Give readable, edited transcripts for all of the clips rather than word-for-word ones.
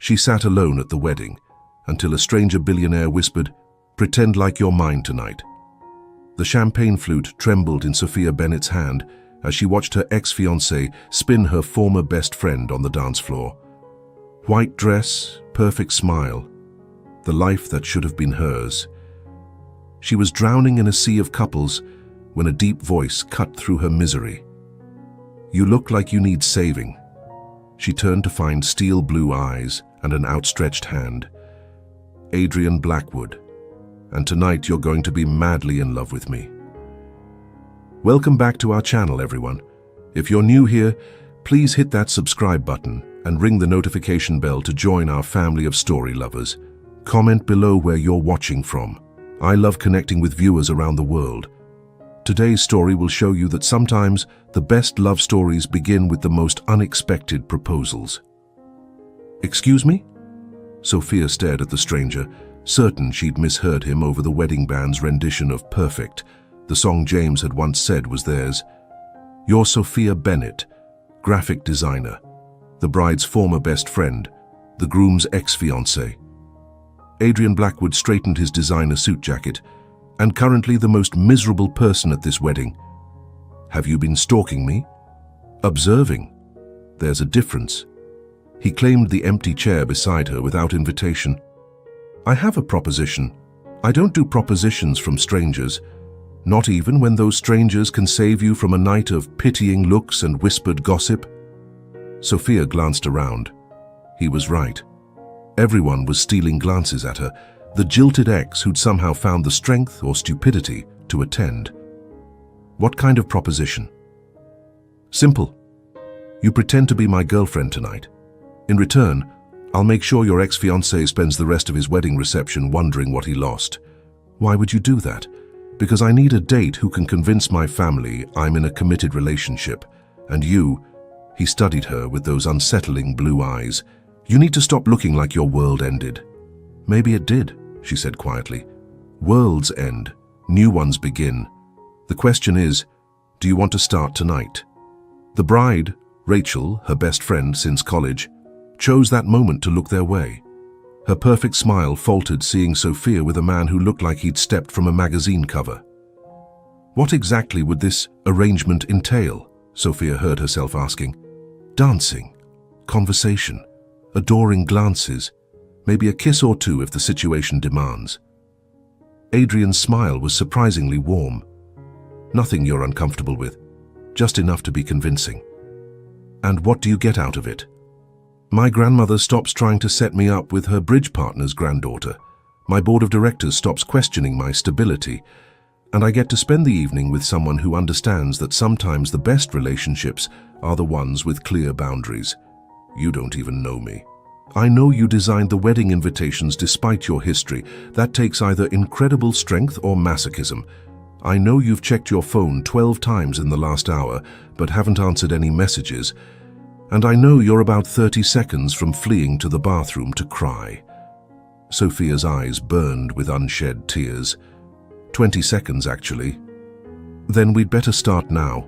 She sat alone at the wedding until a stranger billionaire whispered, "Pretend like you're mine tonight." The champagne flute trembled in Sophia Bennett's hand as she watched her ex-fiancé spin her former best friend on the dance floor. White dress, perfect smile, the life that should have been hers. She was drowning in a sea of couples when a deep voice cut through her misery. "You look like you need saving." She turned to find steel blue eyes and an outstretched hand. "Adrian Blackwood, and tonight you're going to be madly in love with me." Welcome back to our channel, everyone. If you're new here, please hit that subscribe button and ring the notification bell to join our family of story lovers. Comment below where you're watching from. I love connecting with viewers around the world. Today's story will show you that sometimes the best love stories begin with the most unexpected proposals. "Excuse me?" Sophia stared at the stranger, certain she'd misheard him over the wedding band's rendition of Perfect, the song James had once said was theirs. "You're Sophia Bennett, graphic designer, the bride's former best friend, the groom's ex-fiancé." Adrian Blackwood straightened his designer suit jacket, "And currently the most miserable person at this wedding. Have you been stalking me?" "Observing. There's a difference." He claimed the empty chair beside her without invitation. "I have a proposition. I don't do propositions from strangers, not even when those strangers can save you from a night of pitying looks and whispered gossip." Sophia glanced around. He was right. Everyone was stealing glances at her, the jilted ex who'd somehow found the strength or stupidity to attend. "What kind of proposition?" "Simple. You pretend to be my girlfriend tonight. In return, I'll make sure your ex-fiancé spends the rest of his wedding reception wondering what he lost." "Why would you do that?" "Because I need a date who can convince my family I'm in a committed relationship. And you," he studied her with those unsettling blue eyes, "you need to stop looking like your world ended." "Maybe it did," she said quietly. "Worlds end, new ones begin. The question is, do you want to start tonight?" The bride, Rachel, her best friend since college, chose that moment to look their way. Her perfect smile faltered seeing Sophia with a man who looked like he'd stepped from a magazine cover. What exactly would this arrangement entail? Sophia heard herself asking. Dancing, conversation, adoring glances, maybe a kiss or two if the situation demands. Adrian's smile was surprisingly warm. Nothing you're uncomfortable with, just enough to be convincing. "And what do you get out of it?" "My grandmother stops trying to set me up with her bridge partner's granddaughter. My board of directors stops questioning my stability. And I get to spend the evening with someone who understands that sometimes the best relationships are the ones with clear boundaries. You don't even know me. I know you designed the wedding invitations despite your history. That takes either incredible strength or masochism. I know you've checked your phone 12 times in the last hour, but haven't answered any messages. And I know you're about 30 seconds from fleeing to the bathroom to cry." Sophia's eyes burned with unshed tears. 20 seconds, actually. "Then we'd better start now."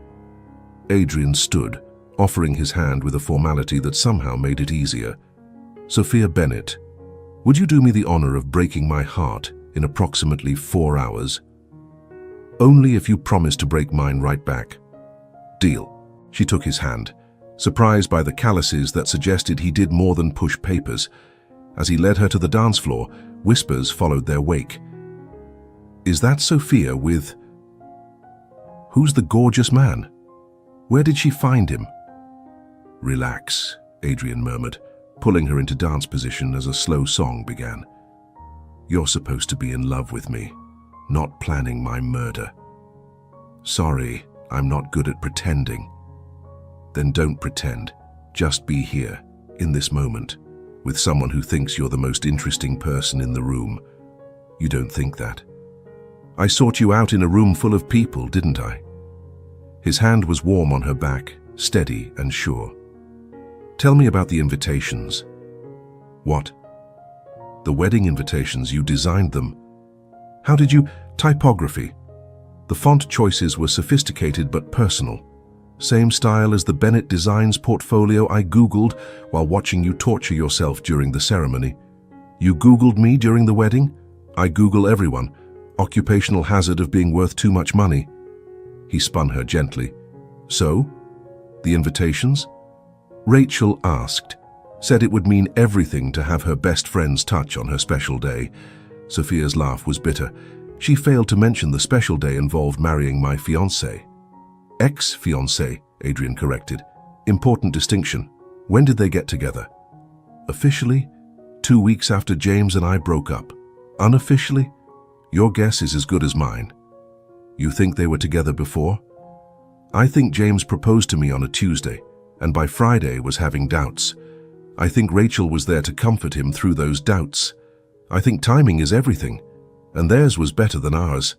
Adrian stood, offering his hand with a formality that somehow made it easier. "Sophia Bennett, would you do me the honor of breaking my heart in approximately 4 hours?" "Only if you promise to break mine right back." "Deal." She took his hand, surprised by the calluses that suggested he did more than push papers. As he led her to the dance floor, whispers followed their wake. "Is that Sophia with... Who's the gorgeous man? Where did she find him?" "Relax," Adrian murmured, pulling her into dance position as a slow song began. "You're supposed to be in love with me, not planning my murder." "Sorry, I'm not good at pretending." "Then don't pretend. Just be here, in this moment, with someone who thinks you're the most interesting person in the room. You don't think that. I sought you out in a room full of people, didn't I?" His hand was warm on her back, steady and sure. "Tell me about the invitations." "What?" "The wedding invitations, you designed them." "How did you..." "Typography. The font choices were sophisticated but personal. Same style as the Bennett Designs portfolio I Googled while watching you torture yourself during the ceremony. You Googled me during the wedding? I Google everyone. Occupational hazard of being worth too much money. He spun her gently. So? The invitations? Rachel asked. Said it would mean everything to have her best friend's touch on her special day. Sophia's laugh was bitter. She failed to mention the special day involved marrying my fiancé. Ex-fiancé, Adrian corrected. Important distinction. When did they get together? Officially, 2 weeks after James and I broke up. Unofficially, your guess is as good as mine. You think they were together before? I think James proposed to me on a Tuesday, and by Friday was having doubts. I think Rachel was there to comfort him through those doubts. I think timing is everything, and theirs was better than ours.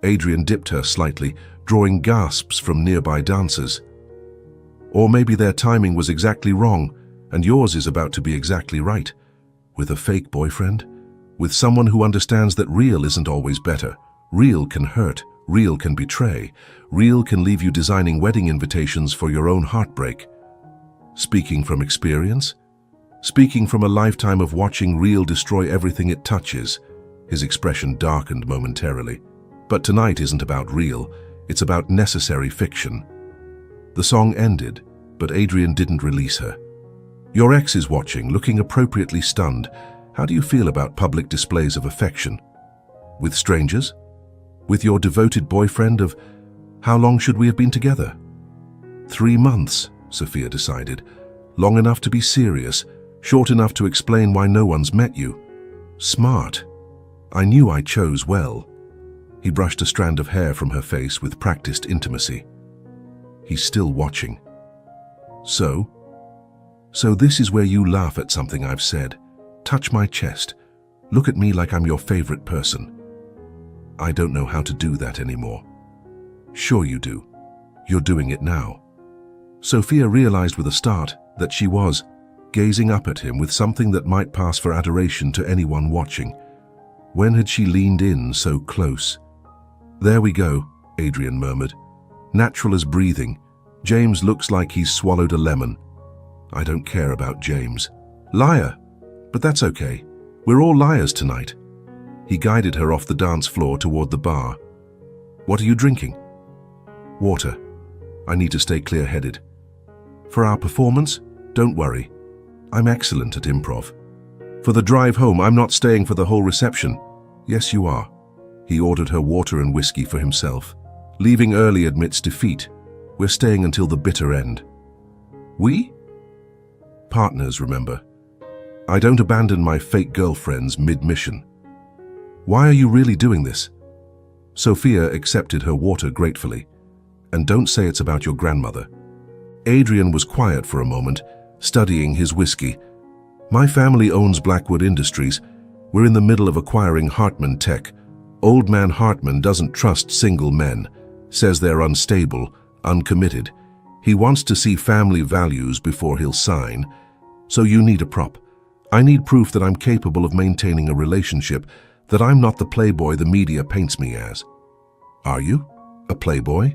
Adrian dipped her slightly, drawing gasps from nearby dancers. Or maybe their timing was exactly wrong, and yours is about to be exactly right. With a fake boyfriend? With someone who understands that real isn't always better. Real can hurt, real can betray, real can leave you designing wedding invitations for your own heartbreak. Speaking from experience? Speaking from a lifetime of watching real destroy everything it touches. His expression darkened momentarily. But tonight isn't about real, it's about necessary fiction. The song ended, but Adrian didn't release her. Your ex is watching, looking appropriately stunned. How do you feel about public displays of affection? With strangers? With your devoted boyfriend of, how long should we have been together? 3 months, Sophia decided. Long enough to be serious, short enough to explain why no one's met you. Smart. I knew I chose well. He brushed a strand of hair from her face with practiced intimacy. He's still watching. So this is where you laugh at something I've said. Touch my chest. Look at me like I'm your favorite person. I don't know how to do that anymore. Sure you do. You're doing it now. Sophia realized with a start that she was gazing up at him with something that might pass for adoration to anyone watching. When had she leaned in so close? There we go, Adrian murmured. Natural as breathing. James looks like he's swallowed a lemon. I don't care about James. Liar. But that's okay. We're all liars tonight. He guided her off the dance floor toward the bar. What are you drinking? Water. I need to stay clear-headed. For our performance, don't worry. I'm excellent at improv. For the drive home, I'm not staying for the whole reception. Yes, you are. He ordered her water and whiskey for himself. Leaving early admits defeat. We're staying until the bitter end. We? Partners, remember. I don't abandon my fake girlfriends mid-mission. Why are you really doing this? Sophia accepted her water gratefully. And don't say it's about your grandmother. Adrian was quiet for a moment, studying his whiskey. My family owns Blackwood Industries. We're in the middle of acquiring Hartman Tech. Old man Hartman doesn't trust single men, says they're unstable, uncommitted. He wants to see family values before he'll sign. So you need a prop. I need proof that I'm capable of maintaining a relationship, that I'm not the playboy the media paints me as. Are you? A playboy?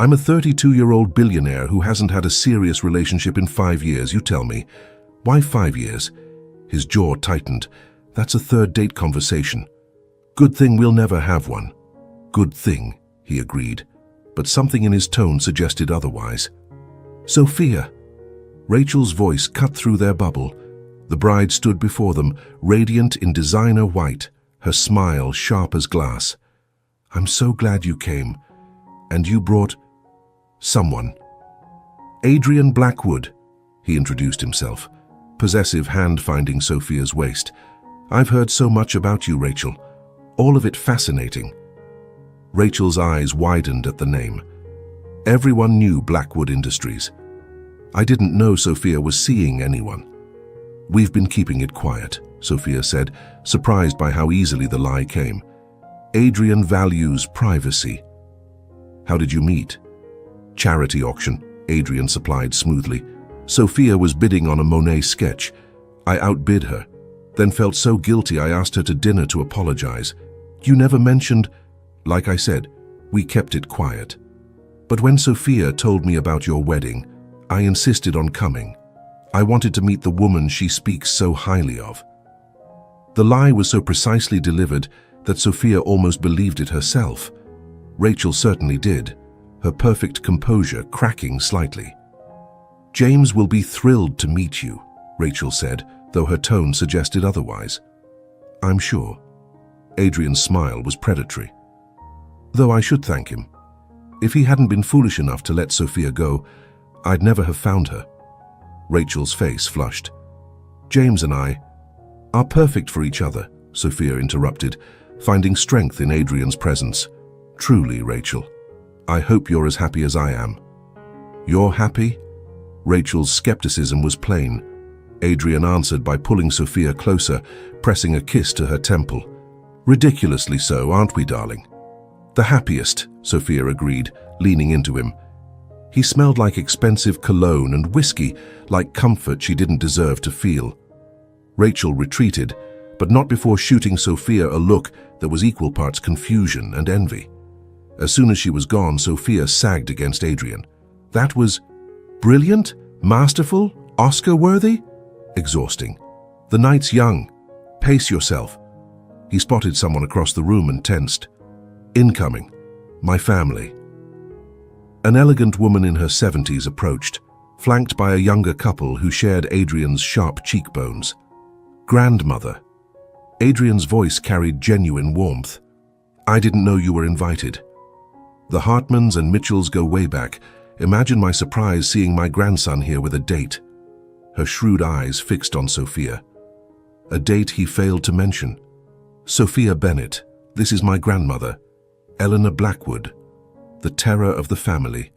I'm a 32-year-old billionaire who hasn't had a serious relationship in 5 years, you tell me. Why 5 years? His jaw tightened. That's a third date conversation. Good thing we'll never have one. Good thing, he agreed, but something in his tone suggested otherwise. Sophia. Rachel's voice cut through their bubble. The bride stood before them, radiant in designer white, her smile sharp as glass. I'm so glad you came. And you brought someone. Adrian Blackwood, he introduced himself, possessive hand finding Sophia's waist. I've heard so much about you, Rachel. All of it fascinating. Rachel's eyes widened at the name. Everyone knew Blackwood Industries. I didn't know Sophia was seeing anyone. We've been keeping it quiet, Sophia said, surprised by how easily the lie came. Adrian values privacy. How did you meet? Charity auction, Adrian supplied smoothly. Sophia was bidding on a Monet sketch. I outbid her, then felt so guilty I asked her to dinner to apologize. You never mentioned... Like I said, we kept it quiet. But when Sophia told me about your wedding, I insisted on coming. I wanted to meet the woman she speaks so highly of." The lie was so precisely delivered that Sophia almost believed it herself. Rachel certainly did, her perfect composure cracking slightly. "James will be thrilled to meet you," Rachel said, though her tone suggested otherwise. "I'm sure." Adrian's smile was predatory. "Though I should thank him. If he hadn't been foolish enough to let Sophia go, I'd never have found her." Rachel's face flushed. "James and I are perfect for each other," Sophia interrupted, finding strength in Adrian's presence. "Truly, Rachel. I hope you're as happy as I am." "You're happy?" Rachel's skepticism was plain. Adrian answered by pulling Sophia closer, pressing a kiss to her temple. "Ridiculously so, aren't we, darling?" "The happiest," Sophia agreed, leaning into him. He smelled like expensive cologne and whiskey, like comfort she didn't deserve to feel. Rachel retreated, but not before shooting Sophia a look that was equal parts confusion and envy. As soon as she was gone, Sophia sagged against Adrian. "That was brilliant, masterful, Oscar-worthy?" "Exhausting. The night's young. Pace yourself." He spotted someone across the room and tensed. "Incoming. My family." An elegant woman in her 70s approached, flanked by a younger couple who shared Adrian's sharp cheekbones. "Grandmother." Adrian's voice carried genuine warmth. "I didn't know you were invited. The Hartmans and Mitchells go way back. Imagine my surprise seeing my grandson here with a date." Her shrewd eyes fixed on Sophia. "A date he failed to mention." "Sophia Bennett. This is my grandmother, Elena Blackwood, the terror of the family."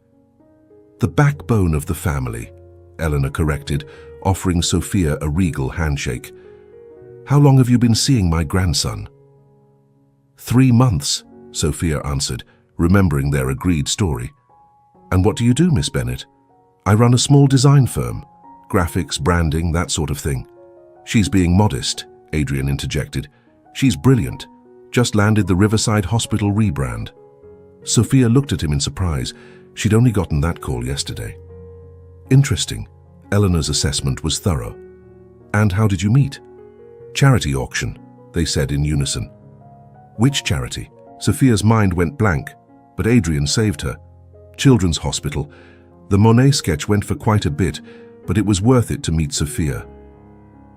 "The backbone of the family," Elena corrected, offering Sophia a regal handshake. "How long have you been seeing my grandson?" 3 months, Sophia answered, remembering their agreed story. "And what do you do, Miss Bennett?" "I run a small design firm. Graphics, branding, that sort of thing." "She's being modest," Adrian interjected. "She's brilliant. Just landed the Riverside Hospital rebrand." Sophia looked at him in surprise. She'd only gotten that call yesterday. "Interesting." Eleanor's assessment was thorough. "And how did you meet?" "Charity auction," they said in unison. "Which charity?" Sophia's mind went blank, but Adrian saved her. "Children's Hospital. The Monet sketch went for quite a bit, but it was worth it to meet Sophia."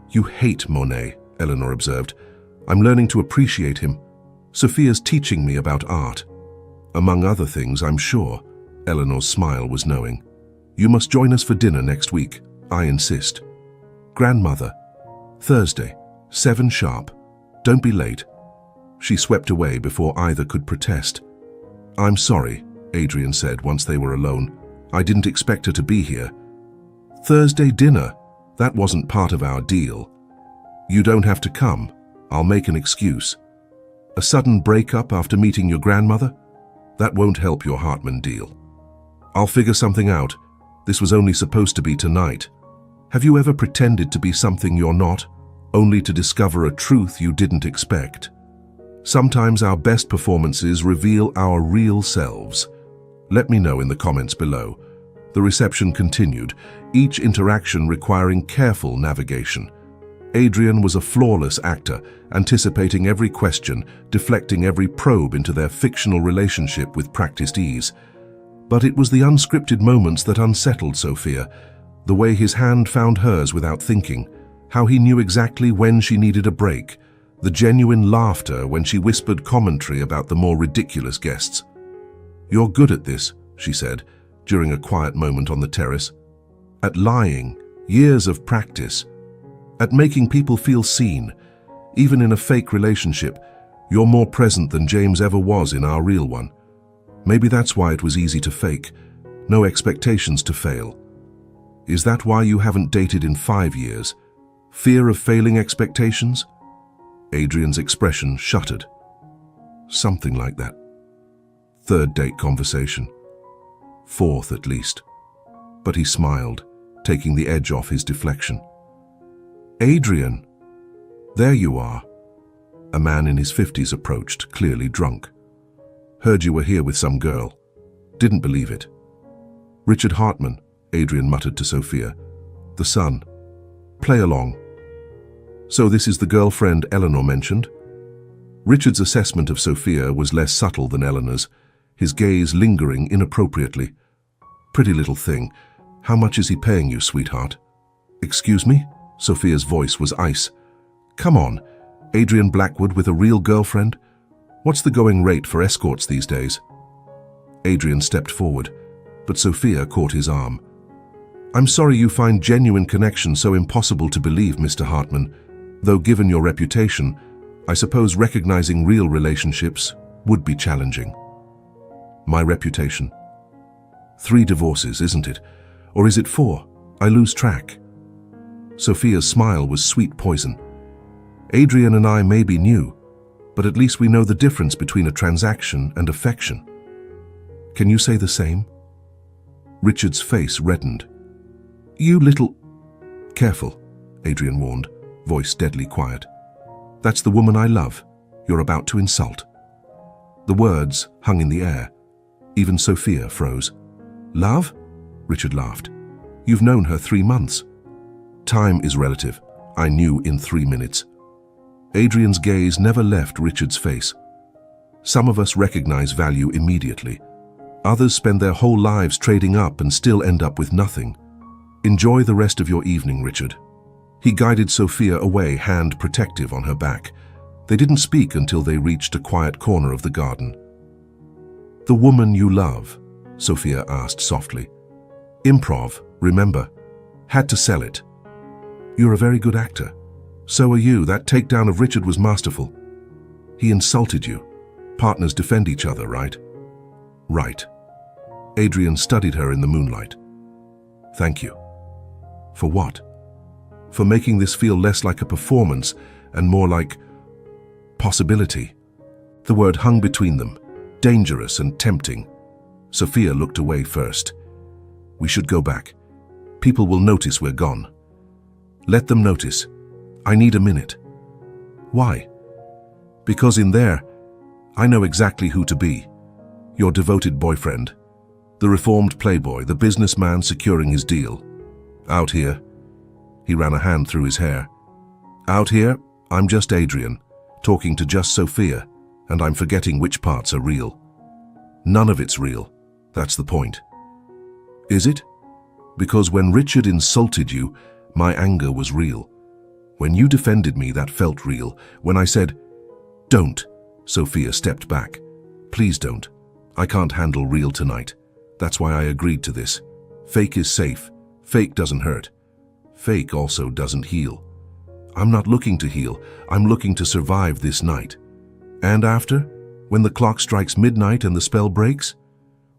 "You hate Monet," Eleanor observed. "I'm learning to appreciate him. Sophia's teaching me about art." "Among other things, I'm sure." Eleanor's smile was knowing. "You must join us for dinner next week. I insist." "Grandmother. Thursday, 7 sharp. Don't be late." She swept away before either could protest. "I'm sorry," Adrian said once they were alone. "I didn't expect her to be here." "Thursday dinner? That wasn't part of our deal." "You don't have to come. I'll make an excuse." "A sudden breakup after meeting your grandmother? That won't help your Hartman deal." "I'll figure something out. This was only supposed to be tonight." Have you ever pretended to be something you're not, only to discover a truth you didn't expect? Sometimes our best performances reveal our real selves. Let me know in the comments below. The reception continued, each interaction requiring careful navigation. Adrian was a flawless actor, anticipating every question, deflecting every probe into their fictional relationship with practiced ease. But it was the unscripted moments that unsettled Sophia, the way his hand found hers without thinking, how he knew exactly when she needed a break, the genuine laughter when she whispered commentary about the more ridiculous guests. "You're good at this," she said, during a quiet moment on the terrace. "At lying, years of practice. At making people feel seen. Even in a fake relationship, you're more present than James ever was in our real one. Maybe that's why it was easy to fake. No expectations to fail. Is that why you haven't dated in 5 years? Fear of failing expectations?" Adrian's expression shuttered. "Something like that. 3rd date conversation. 4th at least." But he smiled, taking the edge off his deflection. "Adrian, there you are." A man in his 50s approached, clearly drunk. "Heard you were here with some girl." Didn't believe it. Richard Hartman, Adrian muttered to Sophia. The son. Play along. So this is the girlfriend Eleanor mentioned? Richard's assessment of Sophia was less subtle than Eleanor's, his gaze lingering inappropriately. Pretty little thing. How much is he paying you, sweetheart? Excuse me? Sophia's voice was ice. Come on, Adrian Blackwood with a real girlfriend? What's the going rate for escorts these days? Adrian stepped forward, but Sophia caught his arm. I'm sorry you find genuine connection so impossible to believe, Mr. Hartman, though given your reputation, I suppose recognizing real relationships would be challenging. My reputation? 3 divorces, isn't it? Or is it 4? I lose track. Sophia's smile was sweet poison. Adrian and I may be new, but at least we know the difference between a transaction and affection. Can you say the same? Richard's face reddened. You little... Careful, Adrian warned, voice deadly quiet. That's the woman I love. You're about to insult. The words hung in the air. Even Sophia froze. Love? Richard laughed. You've known her 3 months. Time is relative. I knew in 3 minutes. Adrian's gaze never left Richard's face. Some of us recognize value immediately. Others spend their whole lives trading up and still end up with nothing. Enjoy the rest of your evening, Richard. He guided Sophia away, hand protective on her back. They didn't speak until they reached a quiet corner of the garden. The woman you love? Sophia asked softly. Improv, remember. Had to sell it. You're a very good actor. So are you. That takedown of Richard was masterful. He insulted you. Partners defend each other, right? Right. Adrian studied her in the moonlight. Thank you. For what? For making this feel less like a performance and more like possibility. The word hung between them, dangerous and tempting. Sophia looked away first. We should go back. People will notice we're gone. Let them notice. I need a minute. Why? Because in there, I know exactly who to be. Your devoted boyfriend. The reformed playboy, the businessman securing his deal. Out here, he ran a hand through his hair. Out here, I'm just Adrian, talking to just Sophia, and I'm forgetting which parts are real. None of it's real. That's the point. Is it? Because when Richard insulted you, my anger was real. When you defended me, that felt real. When I said, don't, Sophia stepped back. Please don't. I can't handle real tonight. That's why I agreed to this. Fake is safe. Fake doesn't hurt. Fake also doesn't heal. I'm not looking to heal. I'm looking to survive this night. And after, when the clock strikes midnight and the spell breaks,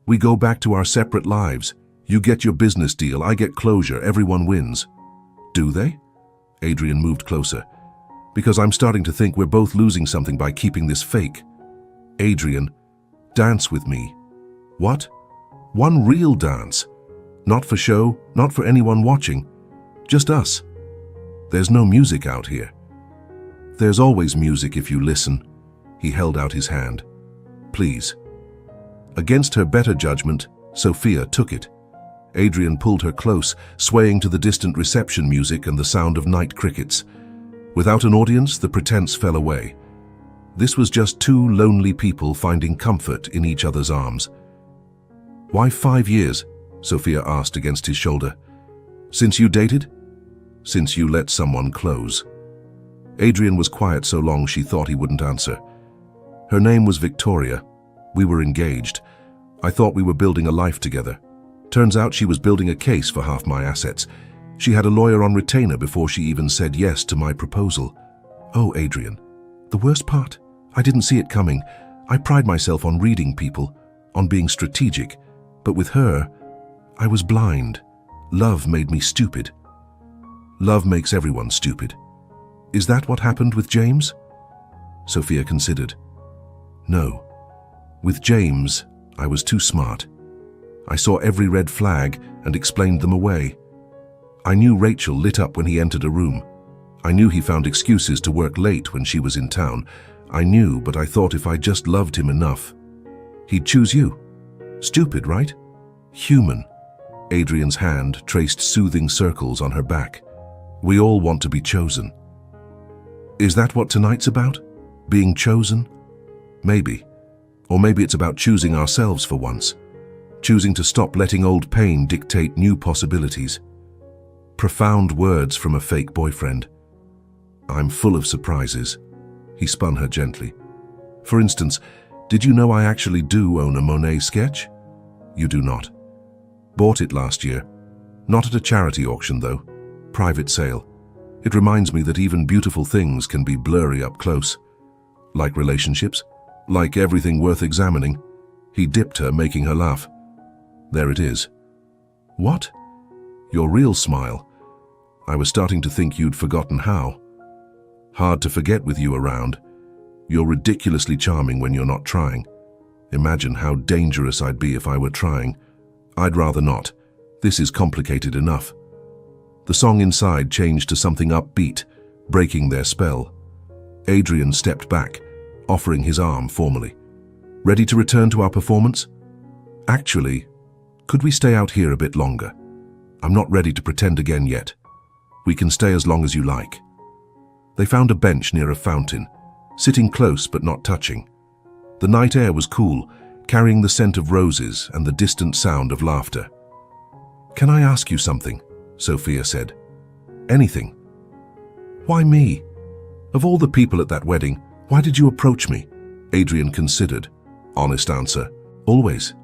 we go back to our separate lives. You get your business deal, I get closure, everyone wins. Do they? Adrian moved closer. Because I'm starting to think we're both losing something by keeping this fake. Adrian, dance with me. What? One real dance. Not for show, not for anyone watching. Just us. There's no music out here. There's always music if you listen. He held out his hand. Please. Against her better judgment, Sophia took it. Adrian pulled her close, swaying to the distant reception music and the sound of night crickets. Without an audience, the pretense fell away. This was just 2 lonely people finding comfort in each other's arms. Why 5 years? Sophia asked against his shoulder. Since you dated? Since you let someone close. Adrian was quiet so long she thought he wouldn't answer. Her name was Victoria. We were engaged. I thought we were building a life together. Turns out she was building a case for half my assets. She had a lawyer on retainer before she even said yes to my proposal. Oh, Adrian, the worst part? I didn't see it coming. I pride myself on reading people, on being strategic. But with her, I was blind. Love made me stupid. Love makes everyone stupid. Is that what happened with James? Sophia considered. No. With James, I was too smart. I saw every red flag and explained them away. I knew Rachel lit up when he entered a room. I knew he found excuses to work late when she was in town. I knew, but I thought if I just loved him enough, he'd choose you. Stupid, right? Human. Adrian's hand traced soothing circles on her back. We all want to be chosen. Is that what tonight's about? Being chosen? Maybe. Or maybe it's about choosing ourselves for once. Choosing to stop letting old pain dictate new possibilities. Profound words from a fake boyfriend. I'm full of surprises. He spun her gently. For instance, did you know I actually do own a Monet sketch? You do not. Bought it last year. Not at a charity auction though. Private sale. It reminds me that even beautiful things can be blurry up close. Like relationships. Like everything worth examining. He dipped her, making her laugh. There it is. What? Your real smile. I was starting to think you'd forgotten how. Hard to forget with you around. You're ridiculously charming when you're not trying. Imagine how dangerous I'd be if I were trying. I'd rather not. This is complicated enough. The song inside changed to something upbeat, breaking their spell. Adrian stepped back, offering his arm formally. Ready to return to our performance? Actually, could we stay out here a bit longer? I'm not ready to pretend again yet. We can stay as long as you like. They found a bench near a fountain, sitting close but not touching. The night air was cool, carrying the scent of roses and the distant sound of laughter. Can I ask you something? Sophia said. Anything. Why me? Of all the people at that wedding, why did you approach me? Adrian considered. Honest answer. Always.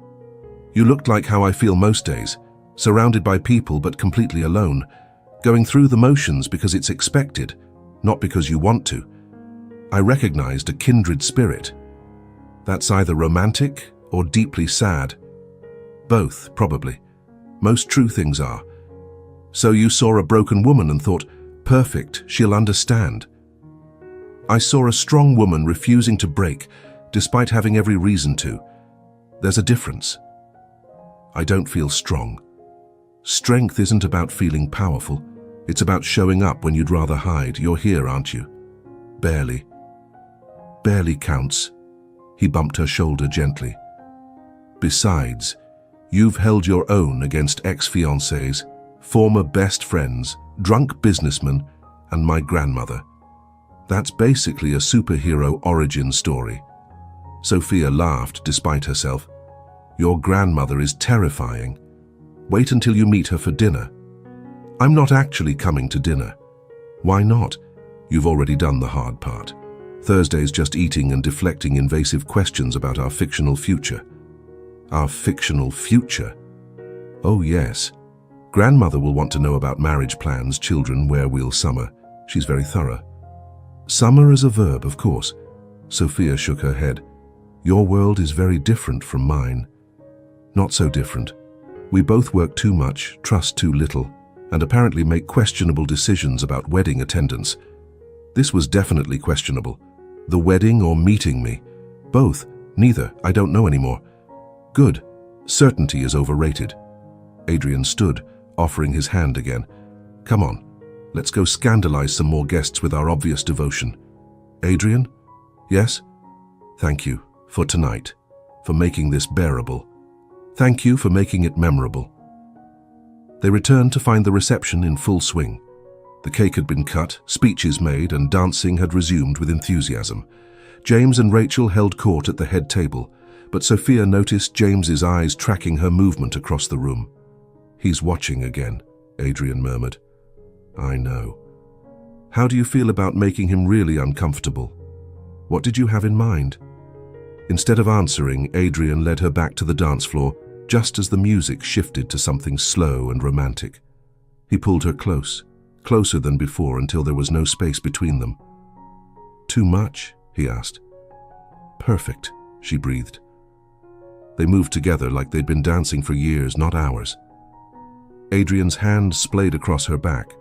You looked like how I feel most days, surrounded by people but completely alone, going through the motions because it's expected, not because you want to. I recognized a kindred spirit. That's either romantic or deeply sad. Both, probably. Most true things are. So you saw a broken woman and thought, perfect, she'll understand. I saw a strong woman refusing to break, despite having every reason to. There's a difference. I don't feel strong. Strength isn't about feeling powerful. It's about showing up when you'd rather hide. You're here, aren't you? Barely. Barely counts. He bumped her shoulder gently. Besides, you've held your own against ex-fiancés, former best friends, drunk businessmen, and my grandmother. That's basically a superhero origin story. Sophia laughed despite herself. Your grandmother is terrifying. Wait until you meet her for dinner. I'm not actually coming to dinner. Why not? You've already done the hard part. Thursday's just eating and deflecting invasive questions about our fictional future. Our fictional future? Oh yes. Grandmother will want to know about marriage plans, children, where we'll summer. She's very thorough. Summer as a verb, of course. Sophia shook her head. Your world is very different from mine. Not so different. We both work too much, trust too little, and apparently make questionable decisions about wedding attendance. This was definitely questionable. The wedding or meeting me? Both. Neither. I don't know anymore. Good. Certainty is overrated. Adrian stood, offering his hand again. Come on. Let's go scandalize some more guests with our obvious devotion. Adrian? Yes? Thank you for tonight, for making this bearable. Thank you for making it memorable. They returned to find the reception in full swing. The cake had been cut, speeches made, and dancing had resumed with enthusiasm. James and Rachel held court at the head table, but Sophia noticed James's eyes tracking her movement across the room. He's watching again, Adrian murmured. I know. How do you feel about making him really uncomfortable? What did you have in mind? Instead of answering, Adrian led her back to the dance floor, just as the music shifted to something slow and romantic. He pulled her close, closer than before until there was no space between them. Too much? He asked. Perfect, she breathed. They moved together like they'd been dancing for years, not hours. Adrian's hand splayed across her back,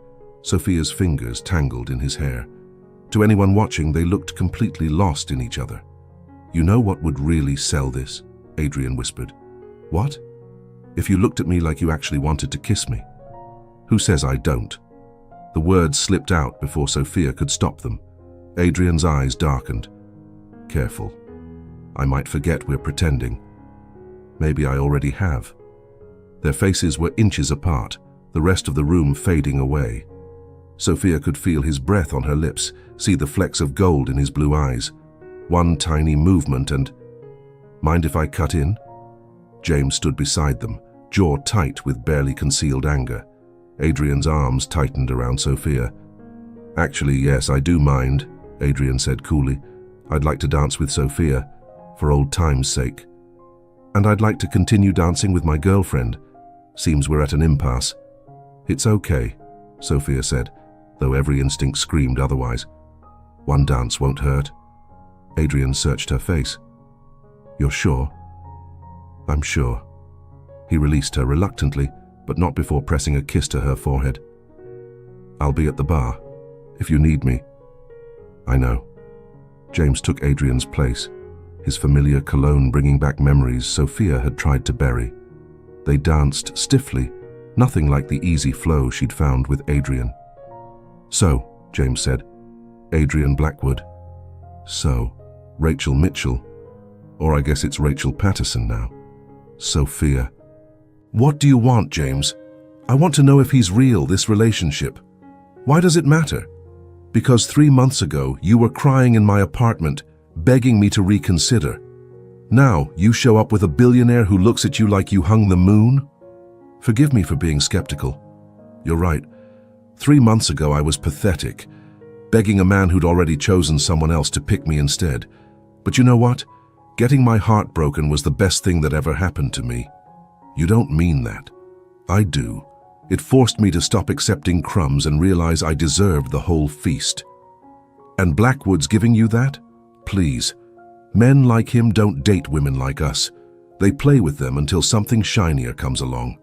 Sophia's fingers tangled in his hair. To anyone watching, they looked completely lost in each other. You know what would really sell this? Adrian whispered. What? If you looked at me like you actually wanted to kiss me. Who says I don't? The words slipped out before Sophia could stop them. Adrian's eyes darkened. Careful. I might forget we're pretending. Maybe I already have. Their faces were inches apart, the rest of the room fading away. Sophia could feel his breath on her lips, see the flecks of gold in his blue eyes. One tiny movement and... Mind if I cut in? James stood beside them, jaw tight with barely concealed anger. Adrian's arms tightened around Sophia. Actually, yes, I do mind, Adrian said coolly. I'd like to dance with Sophia, for old time's sake. And I'd like to continue dancing with my girlfriend. Seems we're at an impasse. It's okay, Sophia said, though every instinct screamed otherwise. One dance won't hurt. Adrian searched her face. You're sure? I'm sure. He released her reluctantly, but not before pressing a kiss to her forehead. I'll be at the bar, if you need me. I know. James took Adrian's place, his familiar cologne bringing back memories Sophia had tried to bury. They danced stiffly, nothing like the easy flow she'd found with Adrian. So, James said, Adrian Blackwood. So, Rachel Mitchell. Or I guess it's Rachel Patterson now. Sophia. What do you want, James? I want to know if he's real, this relationship. Why does it matter? Because 3 months ago, you were crying in my apartment, begging me to reconsider. Now, you show up with a billionaire who looks at you like you hung the moon? Forgive me for being skeptical. You're right. 3 months ago, I was pathetic, begging a man who'd already chosen someone else to pick me instead. But you know what? Getting my heart broken was the best thing that ever happened to me. You don't mean that. I do. It forced me to stop accepting crumbs and realize I deserved the whole feast. And Blackwood's giving you that? Please. Men like him don't date women like us. They play with them until something shinier comes along.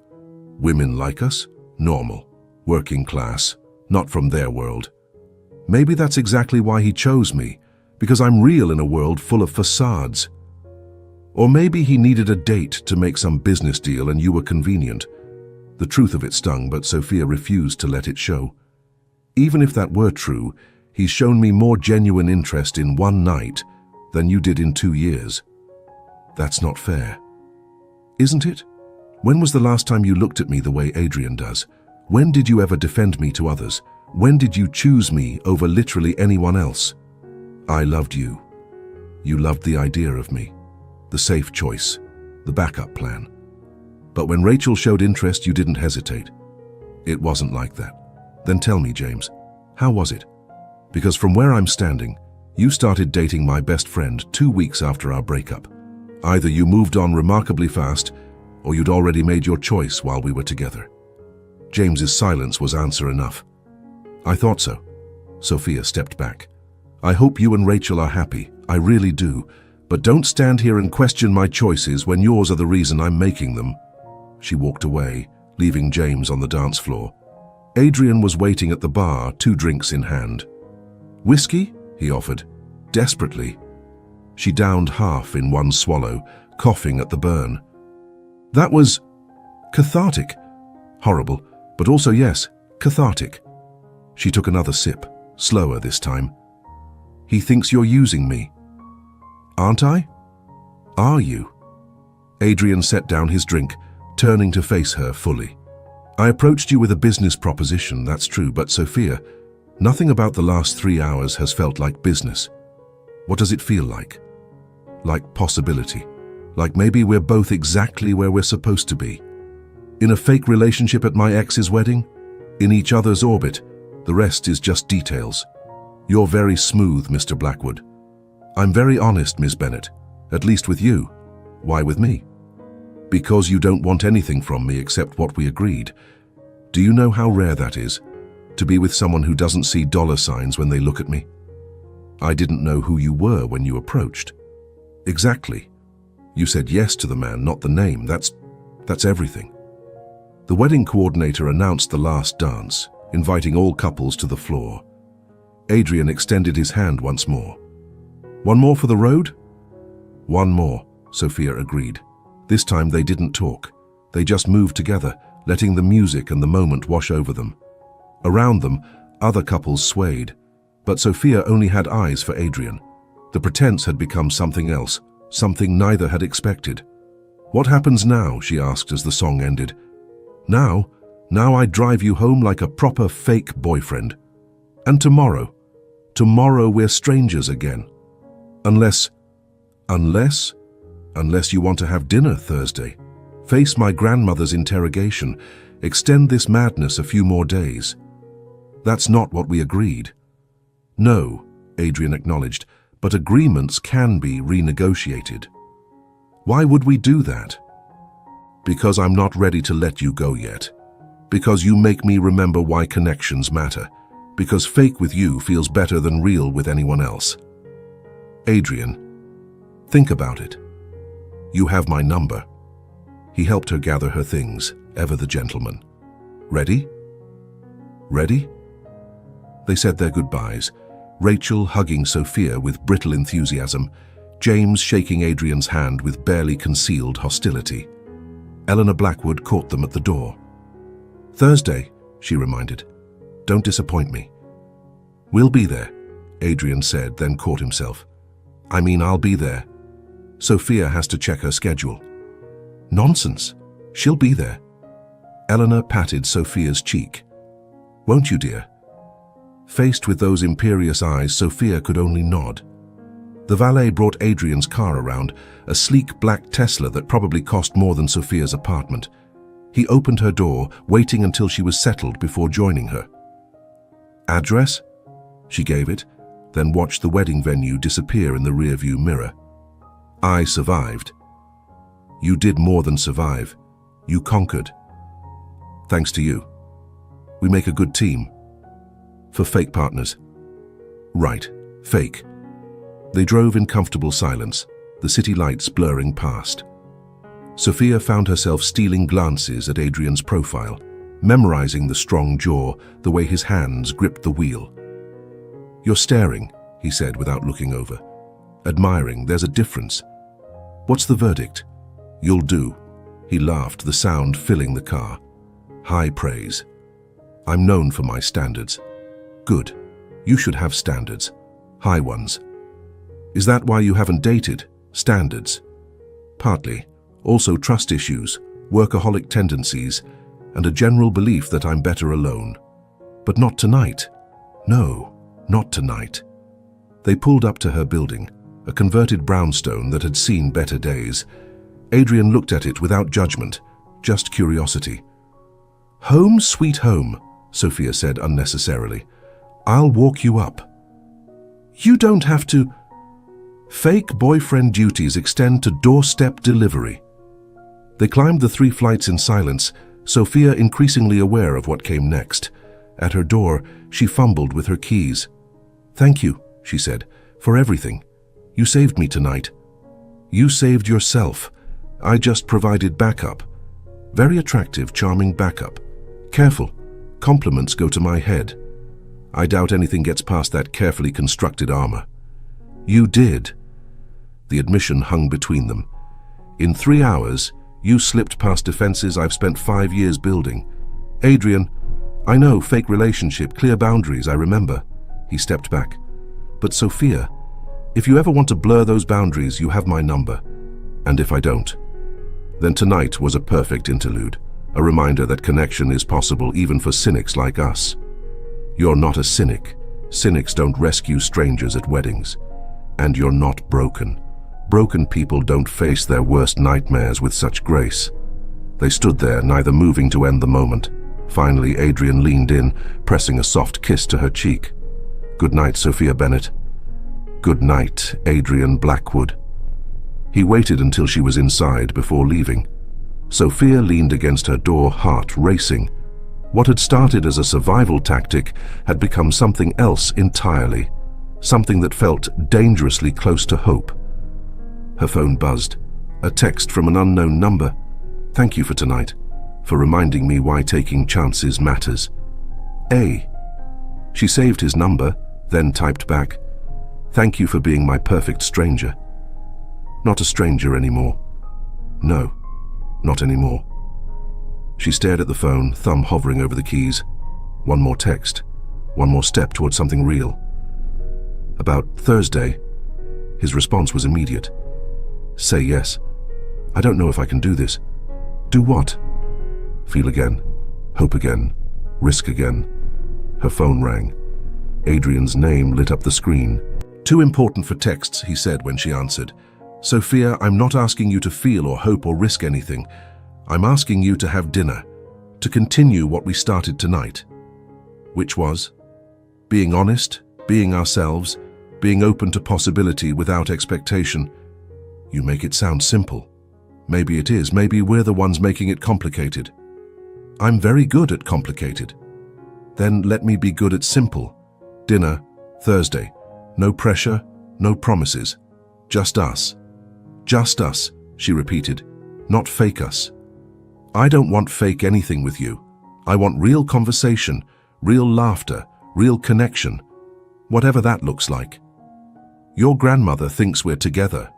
Women like us? Normal. Working class. Not from their world. Maybe that's exactly why he chose me, because I'm real in a world full of facades. Or maybe he needed a date to make some business deal and you were convenient. The truth of it stung, but Sophia refused to let it show. Even if that were true, he's shown me more genuine interest in one night than you did in 2 years. That's not fair. Isn't it? When was the last time you looked at me the way Adrian does? When did you ever defend me to others? When did you choose me over literally anyone else? I loved you. You loved the idea of me, the safe choice, the backup plan. But when Rachel showed interest, you didn't hesitate. It wasn't like that. Then tell me, James, how was it? Because from where I'm standing, you started dating my best friend 2 weeks after our breakup. Either you moved on remarkably fast, or you'd already made your choice while we were together. James's silence was answer enough. I thought so. Sophia stepped back. I hope you and Rachel are happy. I really do. But don't stand here and question my choices when yours are the reason I'm making them. She walked away, leaving James on the dance floor. Adrian was waiting at the bar, 2 drinks in hand. Whiskey? He offered, desperately. She downed half in one swallow, coughing at the burn. That was cathartic. Horrible, but also yes, cathartic. She took another sip, slower this time. He thinks you're using me. Aren't I? Are you? Adrian set down his drink, turning to face her fully. I approached you with a business proposition, that's true, but Sophia, nothing about the last 3 hours has felt like business. What does it feel like? Like possibility. Like maybe we're both exactly where we're supposed to be. In a fake relationship at my ex's wedding? In each other's orbit. The rest is just details. You're very smooth, Mr. Blackwood. I'm very honest, Ms. Bennett. At least with you. Why with me? Because you don't want anything from me except what we agreed. Do you know how rare that is? To be with someone who doesn't see dollar signs when they look at me? I didn't know who you were when you approached. Exactly. You said yes to the man, not the name. That's everything. The wedding coordinator announced the last dance, inviting all couples to the floor. Adrian extended his hand once more. One more for the road? One more, Sophia agreed. This time they didn't talk. They just moved together, letting the music and the moment wash over them. Around them, other couples swayed, but Sophia only had eyes for Adrian. The pretense had become something else, something neither had expected. "What happens now?" she asked as the song ended. Now I drive you home like a proper fake boyfriend. And tomorrow we're strangers again. Unless you want to have dinner Thursday. Face my grandmother's interrogation. Extend this madness a few more days. That's not what we agreed. No, Adrian acknowledged, but agreements can be renegotiated. Why would we do that? Because I'm not ready to let you go yet. Because you make me remember why connections matter. Because fake with you feels better than real with anyone else. Adrian, think about it. You have my number. He helped her gather her things, ever the gentleman. Ready? Ready? They said their goodbyes, Rachel hugging Sophia with brittle enthusiasm, James shaking Adrian's hand with barely concealed hostility. Elena Blackwood caught them at the door. "Thursday," she reminded. "Don't disappoint me." "We'll be there," Adrian said, then caught himself. I'll be there. Sophia has to check her schedule." "Nonsense. She'll be there." Elena patted Sophia's cheek. "Won't you, dear?" Faced with those imperious eyes, Sophia could only nod. The valet brought Adrian's car around, a sleek black Tesla that probably cost more than Sophia's apartment. He opened her door, waiting until she was settled before joining her. "Address?" She gave it, then watched the wedding venue disappear in the rearview mirror. "I survived." "You did more than survive. You conquered. Thanks to you. We make a good team. For fake partners." "Right, fake." They drove in comfortable silence, the city lights blurring past. Sophia found herself stealing glances at Adrian's profile, memorizing the strong jaw, the way his hands gripped the wheel. "You're staring," he said without looking over. "Admiring, there's a difference. What's the verdict?" "You'll do." He laughed, the sound filling the car. "High praise. I'm known for my standards." "Good. You should have standards. High ones." "Is that why you haven't dated? Standards?" "Partly. Also trust issues, workaholic tendencies, and a general belief that I'm better alone. But not tonight. No, not tonight." They pulled up to her building, a converted brownstone that had seen better days. Adrian looked at it without judgment, just curiosity. "Home sweet home," Sophia said unnecessarily. "I'll walk you up." "You don't have to." Fake boyfriend duties extend to doorstep delivery. They climbed the 3 flights in silence, Sophia increasingly aware of what came next. At her door, she fumbled with her keys. "Thank you," she said, "for everything. You saved me tonight." "You saved yourself. I just provided backup. Very attractive, charming backup. Careful. Compliments go to my head. I doubt anything gets past that carefully constructed armor." "You did." The admission hung between them. "In 3 hours, you slipped past defenses I've spent 5 years building." "Adrian, I know, fake relationship, clear boundaries, I remember." He stepped back. "But Sophia, if you ever want to blur those boundaries, you have my number. And if I don't?" Then tonight was a perfect interlude, a reminder that connection is possible even for cynics like us. You're not a cynic. Cynics don't rescue strangers at weddings. And you're not broken. Broken people don't face their worst nightmares with such grace. They stood there, neither moving to end the moment. Finally, Adrian leaned in, pressing a soft kiss to her cheek. "Good night, Sophia Bennett." "Good night, Adrian Blackwood." He waited until she was inside before leaving. Sophia leaned against her door, heart racing. What had started as a survival tactic had become something else entirely, something that felt dangerously close to hope. Her phone buzzed. A text from an unknown number. "Thank you for tonight, for reminding me why taking chances matters. A." She saved his number, then typed back, "Thank you for being my perfect stranger." Not a stranger anymore. No, not anymore. She stared at the phone, thumb hovering over the keys. One more text, one more step towards something real. "About Thursday." His response was immediate. "Say yes." I don't know if I can do this. Do what? Feel again, hope again, risk again. Her phone rang. Adrian's name lit up the screen. Too important for texts, he said when she answered. Sophia, I'm not asking you to feel or hope or risk anything. I'm asking you to have dinner, to continue what we started tonight. Which was? Being honest, being ourselves, being open to possibility without expectation. You make it sound simple. Maybe it is, maybe we're the ones making it complicated. I'm very good at complicated. Then let me be good at simple. Dinner, Thursday. No pressure, no promises. Just us. Just us, she repeated. Not fake us. I don't want fake anything with you. I want real conversation, real laughter, real connection. Whatever that looks like. Your grandmother thinks we're together.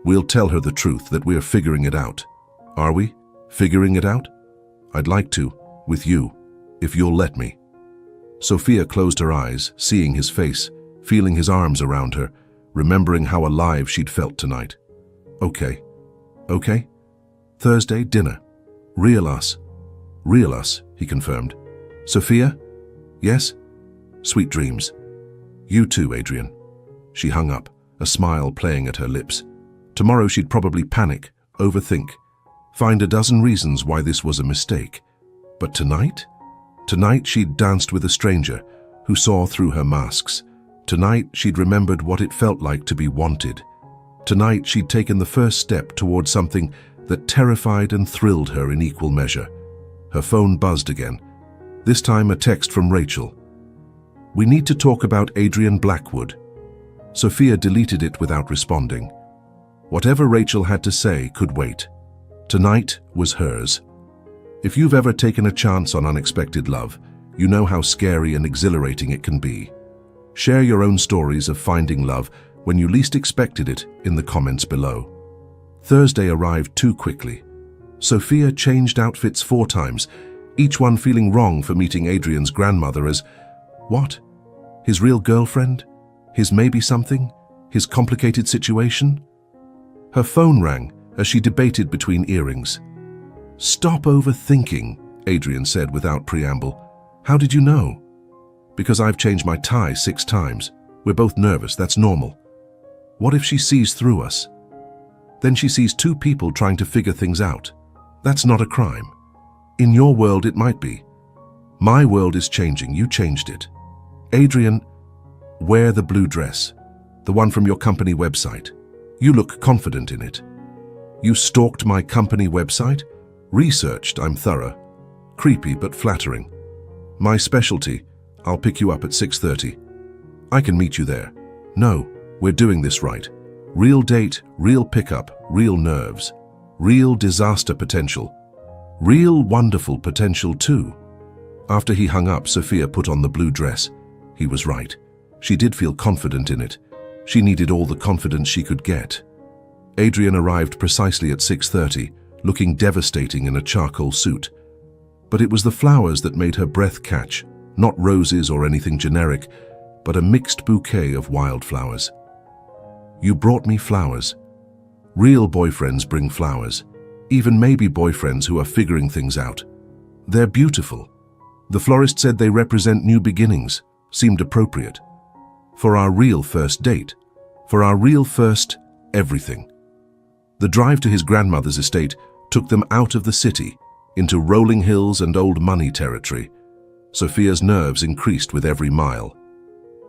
We'll tell her the truth that we're figuring it out. Are we? Figuring it out? I'd like to, with you, if you'll let me. Sophia closed her eyes, seeing his face, feeling his arms around her, remembering how alive she'd felt tonight. Okay. Okay? Thursday, dinner. Real us. Real us, he confirmed. Sophia? Yes? Sweet dreams. You too, Adrian. She hung up, a smile playing at her lips. Tomorrow she'd probably panic, overthink, find a dozen reasons why this was a mistake. But tonight? Tonight she'd danced with a stranger who saw through her masks. Tonight she'd remembered what it felt like to be wanted. Tonight she'd taken the first step toward something that terrified and thrilled her in equal measure. Her phone buzzed again, this time a text from Rachel. We need to talk about Adrian Blackwood. Sophia deleted it without responding. Whatever Rachel had to say could wait. Tonight was hers. If you've ever taken a chance on unexpected love, you know how scary and exhilarating it can be. Share your own stories of finding love when you least expected it in the comments below. Thursday arrived too quickly. Sophia changed outfits 4 times, each one feeling wrong for meeting Adrian's grandmother as, what? His real girlfriend? His maybe something? His complicated situation? Her phone rang as she debated between earrings. Stop overthinking, Adrian said without preamble. How did you know? Because I've changed my tie 6 times. We're both nervous, that's normal. What if she sees through us? Then she sees 2 people trying to figure things out. That's not a crime. In your world it might be. My world is changing, you changed it. Adrian, wear the blue dress, the one from your company website. You look confident in it. You stalked my company website? Researched, I'm thorough. Creepy but flattering. My specialty, I'll pick you up at 6:30. I can meet you there. No, we're doing this right. Real date, real pickup, real nerves. Real disaster potential. Real wonderful potential too. After he hung up, Sophia put on the blue dress. He was right. She did feel confident in it. She needed all the confidence she could get. Adrian arrived precisely at 6:30, looking devastating in a charcoal suit. But it was the flowers that made her breath catch, not roses or anything generic, but a mixed bouquet of wildflowers. You brought me flowers. Real boyfriends bring flowers, even maybe boyfriends who are figuring things out. They're beautiful. The florist said they represent new beginnings, seemed appropriate. For our real first date, for our real first everything. The drive to his grandmother's estate took them out of the city, into rolling hills and old money territory. Sophia's nerves increased with every mile.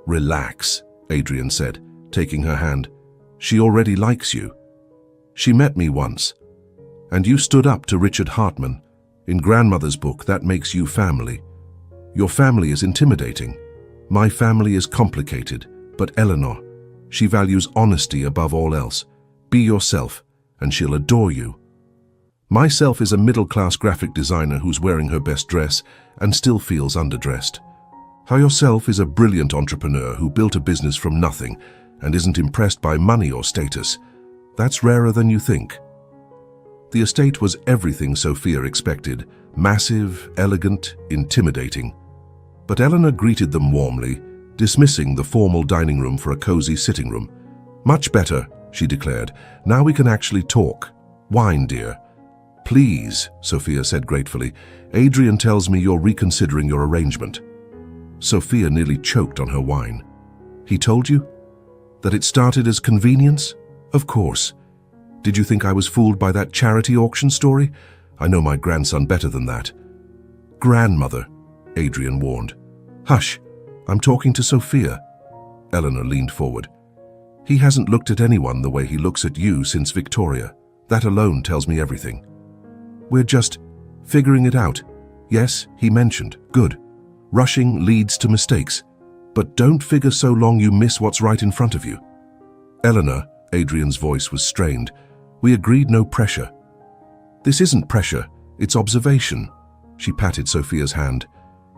Relax, Adrian said, taking her hand. She already likes you. She met me once. And you stood up to Richard Hartman. In grandmother's book, that makes you family. Your family is intimidating. My family is complicated, but Eleanor, she values honesty above all else. Be yourself, and she'll adore you. Myself is a middle-class graphic designer who's wearing her best dress and still feels underdressed. How yourself is a brilliant entrepreneur who built a business from nothing and isn't impressed by money or status. That's rarer than you think. The estate was everything Sophia expected, massive, elegant, intimidating. But Eleanor greeted them warmly, dismissing the formal dining room for a cozy sitting room. Much better, she declared. Now we can actually talk. Wine, dear. Please, Sophia said gratefully. Adrian tells me you're reconsidering your arrangement. Sophia nearly choked on her wine. He told you? That it started as convenience? Of course. Did you think I was fooled by that charity auction story? I know my grandson better than that. Grandmother, Adrian warned. Hush, I'm talking to Sophia. Eleanor leaned forward. He hasn't looked at anyone the way he looks at you since Victoria. That alone tells me everything. We're just figuring it out. Yes, he mentioned. Good. Rushing leads to mistakes. But don't figure so long you miss what's right in front of you. Eleanor, Adrian's voice was strained. We agreed no pressure. This isn't pressure, it's observation. She patted Sophia's hand.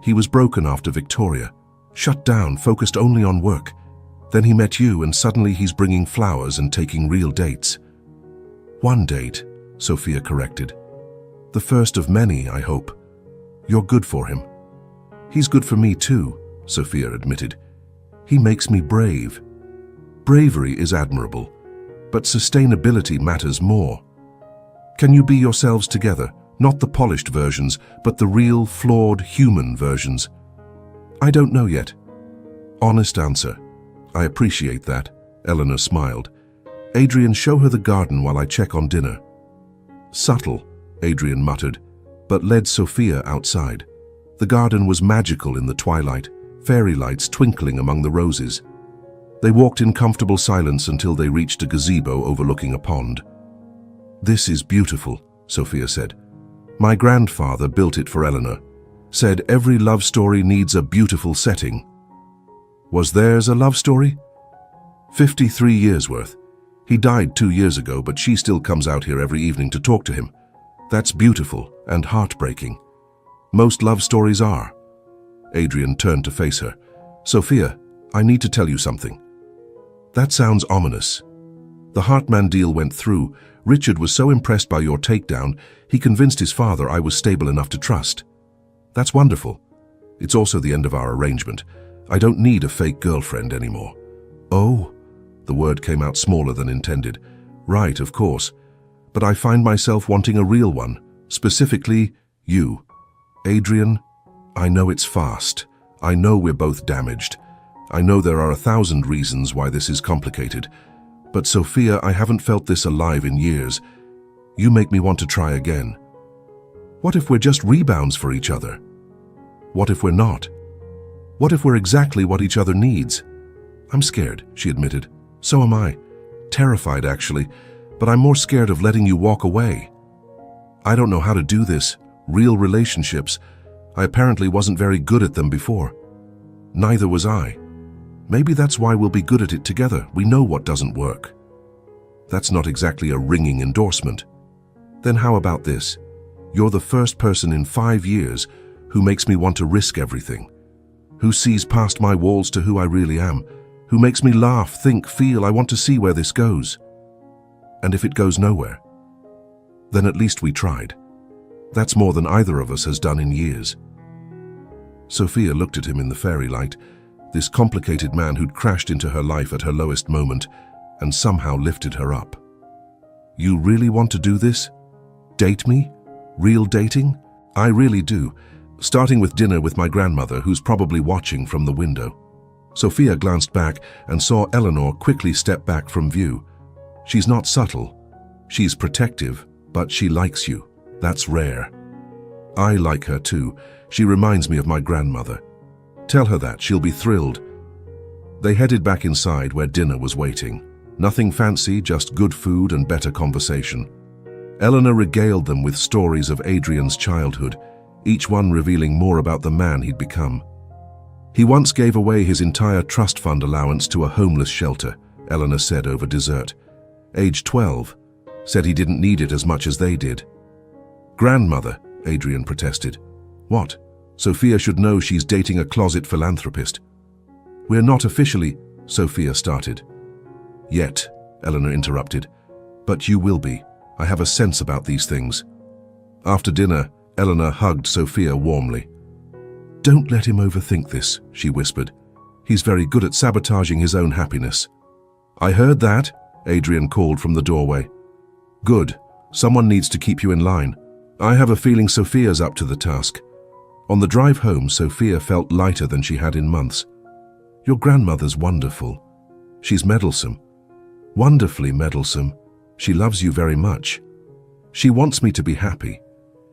He was broken after Victoria. Shut down, focused only on work. Then he met you and suddenly he's bringing flowers and taking real dates. One date, Sophia corrected. The first of many, I hope. You're good for him. He's good for me too, Sophia admitted. He makes me brave. Bravery is admirable, but sustainability matters more. Can you be yourselves together, not the polished versions, but the real, flawed, human versions? I don't know yet. Honest answer. I appreciate that, Eleanor smiled. Adrian, show her the garden while I check on dinner. Subtle, Adrian muttered, but led Sophia outside. The garden was magical in the twilight, fairy lights twinkling among the roses. They walked in comfortable silence until they reached a gazebo overlooking a pond. This is beautiful, Sophia said. My grandfather built it for Eleanor. Said every love story needs a beautiful setting. Was theirs a love story? 53 years worth. He died 2 years ago, but she still comes out here every evening to talk to him. That's beautiful and heartbreaking. Most love stories are. Adrian turned to face her. Sophia, I need to tell you something. That sounds ominous. The Hartman deal went through. Richard was so impressed by your takedown, he convinced his father I was stable enough to trust. That's wonderful. It's also the end of our arrangement. I don't need a fake girlfriend anymore. Oh, the word came out smaller than intended. Right, of course. But I find myself wanting a real one, specifically you. Adrian, I know it's fast. I know we're both damaged. I know there are 1,000 reasons why this is complicated. But Sophia, I haven't felt this alive in years. You make me want to try again. What if we're just rebounds for each other? What if we're not? What if we're exactly what each other needs? I'm scared, she admitted. So am I. Terrified, actually. But I'm more scared of letting you walk away. I don't know how to do this. Real relationships. I apparently wasn't very good at them before. Neither was I. Maybe that's why we'll be good at it together. We know what doesn't work. That's not exactly a ringing endorsement. Then how about this? You're the first person in 5 years who makes me want to risk everything. Who sees past my walls to who I really am. Who makes me laugh, think, feel. I want to see where this goes. And if it goes nowhere, then at least we tried. That's more than either of us has done in years. Sophia looked at him in the fairy light, this complicated man who'd crashed into her life at her lowest moment and somehow lifted her up. You really want to do this? Date me? Real dating? I really do. Starting with dinner with my grandmother, who's probably watching from the window. Sophia glanced back and saw Eleanor quickly step back from view. She's not subtle. She's protective, but she likes you. That's rare. I like her too. She reminds me of my grandmother. Tell her that, she'll be thrilled. They headed back inside where dinner was waiting. Nothing fancy, just good food and better conversation. Eleanor regaled them with stories of Adrian's childhood, each one revealing more about the man he'd become. He once gave away his entire trust fund allowance to a homeless shelter, Eleanor said over dessert. Age 12, said he didn't need it as much as they did. Grandmother, Adrian protested. What? Sophia should know she's dating a closet philanthropist. We're not officially, Sophia started. Yet, Eleanor interrupted. But you will be. I have a sense about these things. After dinner, Eleanor hugged Sophia warmly. Don't let him overthink this, she whispered. He's very good at sabotaging his own happiness. I heard that, Adrian called from the doorway. Good, Someone needs to keep you in line. I have a feeling Sophia's up to the task. On the drive home, Sophia felt lighter than she had in months. Your grandmother's wonderful. She's meddlesome. Wonderfully meddlesome. She loves you very much. She wants me to be happy.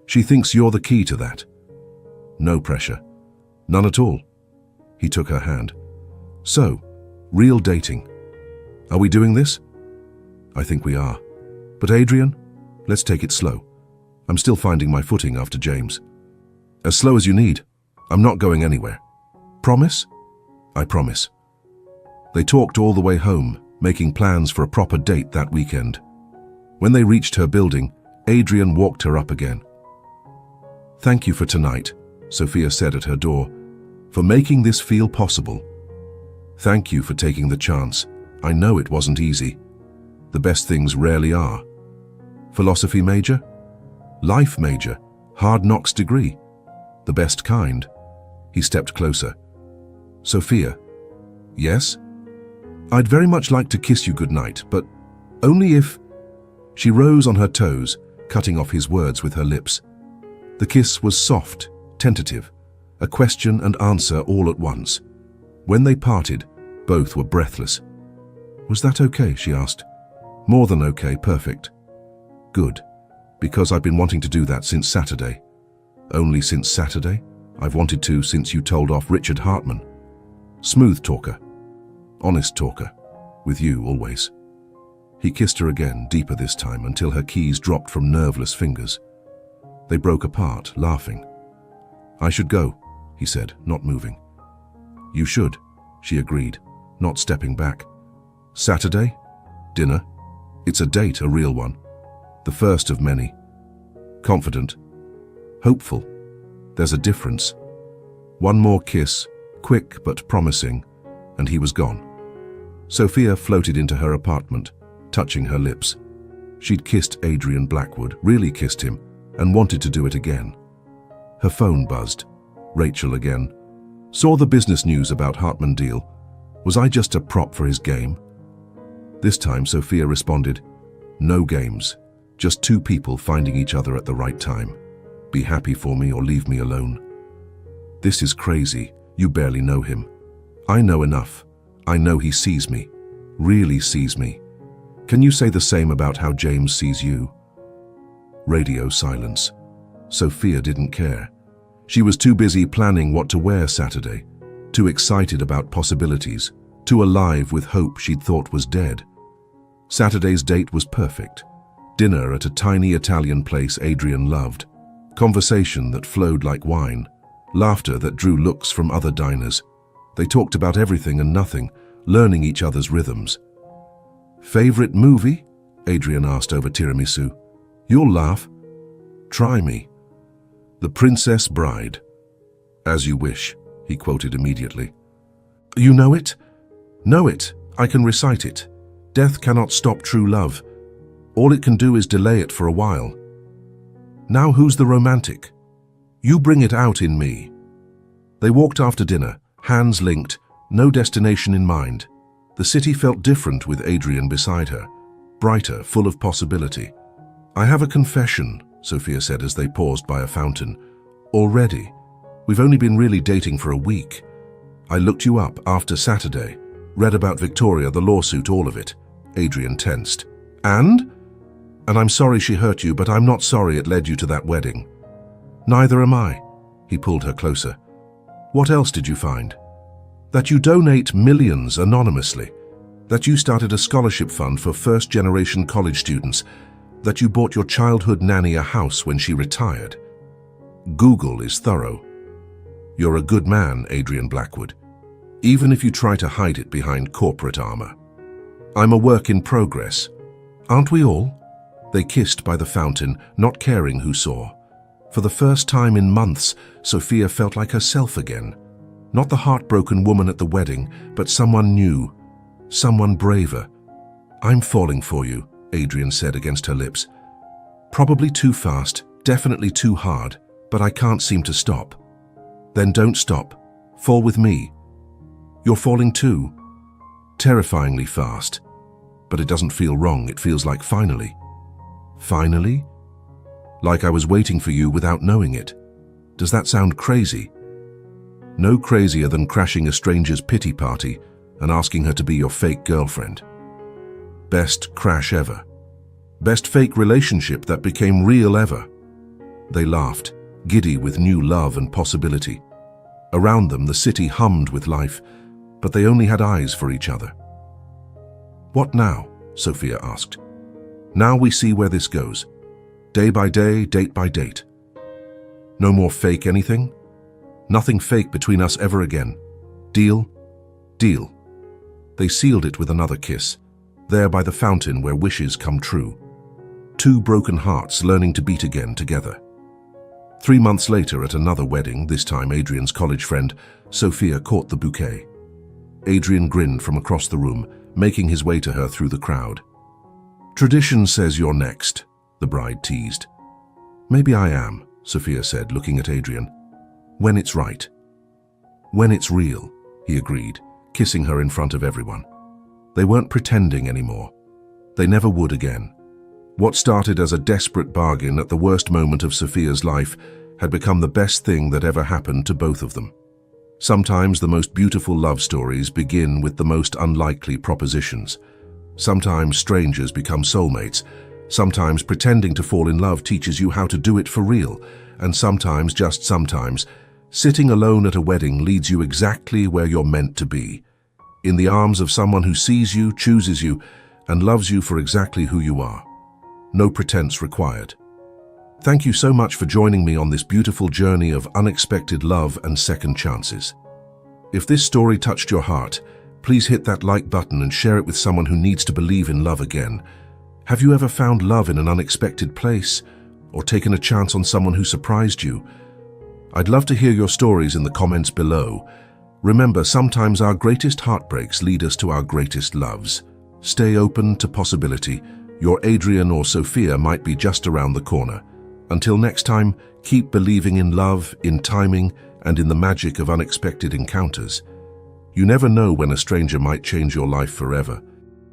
She thinks you're the key to that. No pressure. None at all. He took her hand. So, real dating. Are we doing this? I think we are. But Adrian, let's take it slow. I'm still finding my footing after James. As slow as you need. I'm not going anywhere. Promise? I promise. They talked all the way home, making plans for a proper date that weekend. When they reached her building, Adrian walked her up again. Thank you for tonight, Sophia said at her door, for making this feel possible. Thank you for taking the chance. I know it wasn't easy. The best things rarely are. Philosophy major? Life major? Hard knocks degree? The best kind? He stepped closer. Sophia. Yes? I'd very much like to kiss you goodnight, but only if... She rose on her toes, cutting off his words with her lips. The kiss was soft, tentative, a question and answer all at once. When they parted, both were breathless. Was that okay? She asked. More than okay, perfect. Good, because I've been wanting to do that since Saturday. Only since Saturday? I've wanted to since you told off Richard Hartman. Smooth talker. Honest talker. With you, always. He kissed her again, deeper this time, until her keys dropped from nerveless fingers. They broke apart, laughing. I should go, he said, not moving. You should, she agreed, not stepping back. Saturday? Dinner? It's a date, a real one. The first of many. Confident. Hopeful. There's a difference. One more kiss, quick but promising, and he was gone. Sophia floated into her apartment, touching her lips. She'd kissed Adrian Blackwood, really kissed him, and wanted to do it again. Her phone buzzed. Rachel again. Saw the business news about Hartman deal. Was I just a prop for his game? This time Sophia responded, no games, just two people finding each other at the right time. Be happy for me or leave me alone. This is crazy. You barely know him. I know enough. I know he sees me. Really sees me. Can you say the same about how James sees you? Radio silence. Sophia didn't care. She was too busy planning what to wear Saturday, too excited about possibilities, too alive with hope she'd thought was dead. Saturday's date was perfect. Dinner at a tiny Italian place Adrian loved. Conversation that flowed like wine. Laughter that drew looks from other diners. They talked about everything and nothing, learning each other's rhythms. Favorite movie? Adrian asked over tiramisu. You'll laugh. Try me. The Princess Bride. As you wish, he quoted immediately. You know it? Know it. I can recite it. Death cannot stop true love. All it can do is delay it for a while. Now who's the romantic? You bring it out in me. They walked after dinner, hands linked, no destination in mind. The city felt different with Adrian beside her, brighter, full of possibility. I have a confession, Sophia said as they paused by a fountain. Already. We've only been really dating for a week. I looked you up after Saturday, read about Victoria, the lawsuit, all of it. Adrian tensed. And I'm sorry she hurt you, but I'm not sorry it led you to that wedding. Neither am I. He pulled her closer. What else did you find? That you donate millions anonymously. That you started a scholarship fund for first-generation college students. That you bought your childhood nanny a house when she retired. Google is thorough. You're a good man, Adrian Blackwood, even if you try to hide it behind corporate armor. I'm a work in progress. Aren't we all? They kissed by the fountain, not caring who saw. For the first time in months, Sophia felt like herself again. Not the heartbroken woman at the wedding, but someone new, someone braver. I'm falling for you, Adrian said against her lips. Probably too fast, definitely too hard, but I can't seem to stop. Then don't stop. Fall with me. You're falling too. Terrifyingly fast. But it doesn't feel wrong, it feels like finally. Finally? Like I was waiting for you without knowing it. Does that sound crazy? No crazier than crashing a stranger's pity party and asking her to be your fake girlfriend. Best crash ever. Best fake relationship that became real ever. They laughed, giddy with new love and possibility. Around them, the city hummed with life, but they only had eyes for each other. What now? Sophia asked. Now we see where this goes. Day by day, date by date. No more fake anything? Nothing fake between us ever again. Deal? Deal. They sealed it with another kiss, there by the fountain where wishes come true. Two broken hearts learning to beat again together. 3 months later at another wedding, this time Adrian's college friend, Sophia caught the bouquet. Adrian grinned from across the room, making his way to her through the crowd. Tradition says you're next, the bride teased. Maybe I am, Sophia said, looking at Adrian. When it's right. When it's real, he agreed, kissing her in front of everyone. They weren't pretending anymore. They never would again. What started as a desperate bargain at the worst moment of Sophia's life had become the best thing that ever happened to both of them. Sometimes the most beautiful love stories begin with the most unlikely propositions. Sometimes strangers become soulmates. Sometimes pretending to fall in love teaches you how to do it for real. And sometimes, just sometimes, sitting alone at a wedding leads you exactly where you're meant to be. In the arms of someone who sees you, chooses you, and loves you for exactly who you are. No pretense required. Thank you so much for joining me on this beautiful journey of unexpected love and second chances. If this story touched your heart, please hit that like button and share it with someone who needs to believe in love again. Have you ever found love in an unexpected place, or taken a chance on someone who surprised you? I'd love to hear your stories in the comments below. Remember, sometimes our greatest heartbreaks lead us to our greatest loves. Stay open to possibility. Your Adrian or Sophia might be just around the corner. Until next time, keep believing in love, in timing, and in the magic of unexpected encounters. You never know when a stranger might change your life forever.